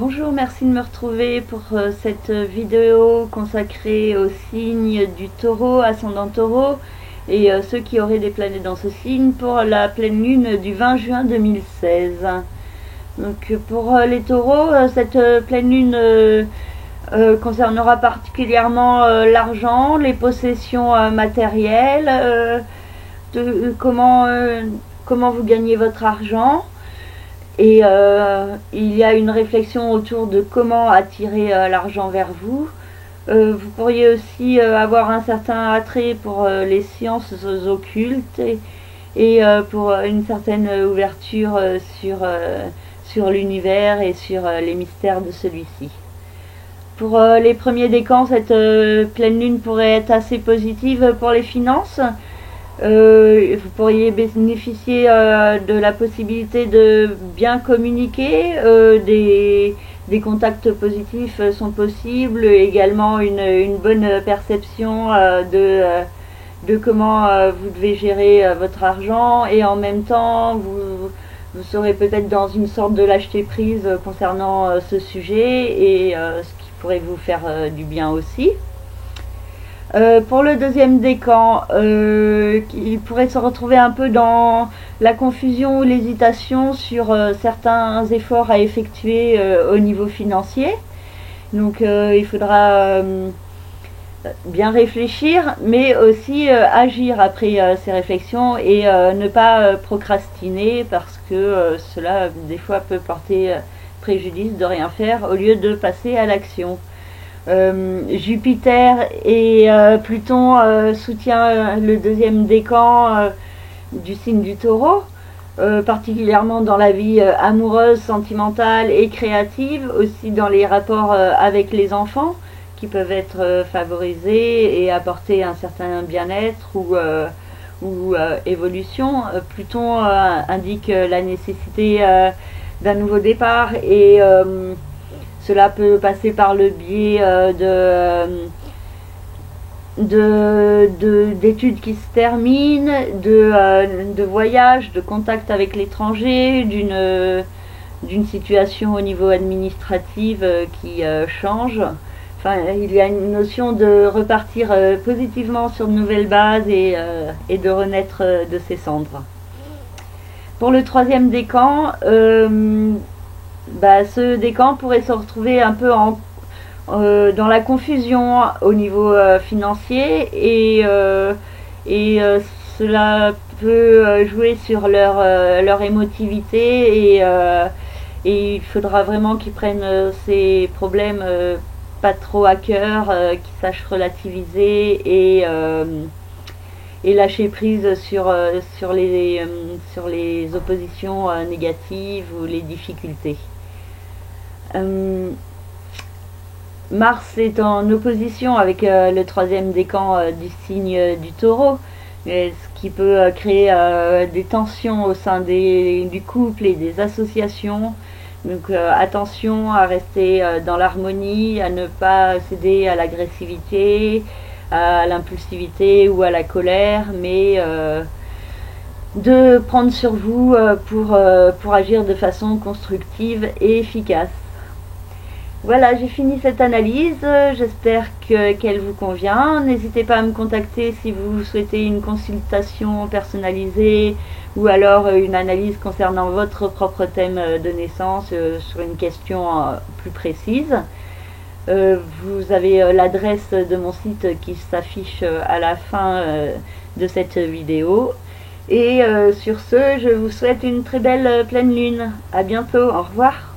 Bonjour, merci de me retrouver pour cette vidéo consacrée au signe du taureau, ascendant taureau, et ceux qui auraient des planètes dans ce signe pour la pleine lune du 20 juin 2016. Donc pour les taureaux, cette pleine lune concernera particulièrement l'argent, les possessions matérielles, comment vous gagnez votre argent. Et il y a une réflexion autour de comment attirer l'argent vers vous. Vous pourriez aussi avoir un certain attrait pour les sciences occultes et pour une certaine ouverture sur l'univers et sur les mystères de celui-ci. Pour les premiers décans, cette pleine lune pourrait être assez positive pour les finances. Vous pourriez bénéficier de la possibilité de bien communiquer, des contacts positifs sont possibles, également une bonne perception de comment vous devez gérer votre argent, et en même temps vous serez peut-être dans une sorte de lâcheté prise concernant ce sujet, et ce qui pourrait vous faire du bien aussi. Pour le deuxième décan, il pourrait se retrouver un peu dans la confusion ou l'hésitation sur certains efforts à effectuer au niveau financier. Donc il faudra bien réfléchir, mais aussi agir après ces réflexions, et ne pas procrastiner, parce que cela des fois peut porter préjudice de rien faire au lieu de passer à l'action. Jupiter et Pluton soutient le deuxième décan du signe du taureau, particulièrement dans la vie amoureuse, sentimentale et créative, aussi dans les rapports avec les enfants qui peuvent être favorisés et apporter un certain bien-être ou évolution. Pluton indique la nécessité d'un nouveau départ, et cela peut passer par le biais d'études qui se terminent, de voyages, de contacts avec l'étranger, d'une situation au niveau administratif qui change. Enfin, il y a une notion de repartir positivement sur de nouvelles bases et de renaître de ses cendres. Pour le troisième décan, ce décan pourrait se retrouver un peu dans la confusion au niveau financier, et cela peut jouer sur leur émotivité, et il faudra vraiment qu'ils prennent ces problèmes pas trop à cœur, qu'ils sachent relativiser et lâcher prise sur les oppositions négatives ou les difficultés. Mars est en opposition avec le troisième décan du signe du taureau, ce qui peut créer des tensions au sein du couple et des associations. Donc attention à rester dans l'harmonie, à ne pas céder à l'agressivité, à l'impulsivité ou à la colère, mais de prendre sur vous pour agir de façon constructive et efficace. Voilà, j'ai fini cette analyse, j'espère qu'elle vous convient. N'hésitez pas à me contacter si vous souhaitez une consultation personnalisée, ou alors une analyse concernant votre propre thème de naissance sur une question plus précise. Vous avez l'adresse de mon site qui s'affiche à la fin de cette vidéo. Et sur ce, je vous souhaite une très belle pleine lune. À bientôt, au revoir.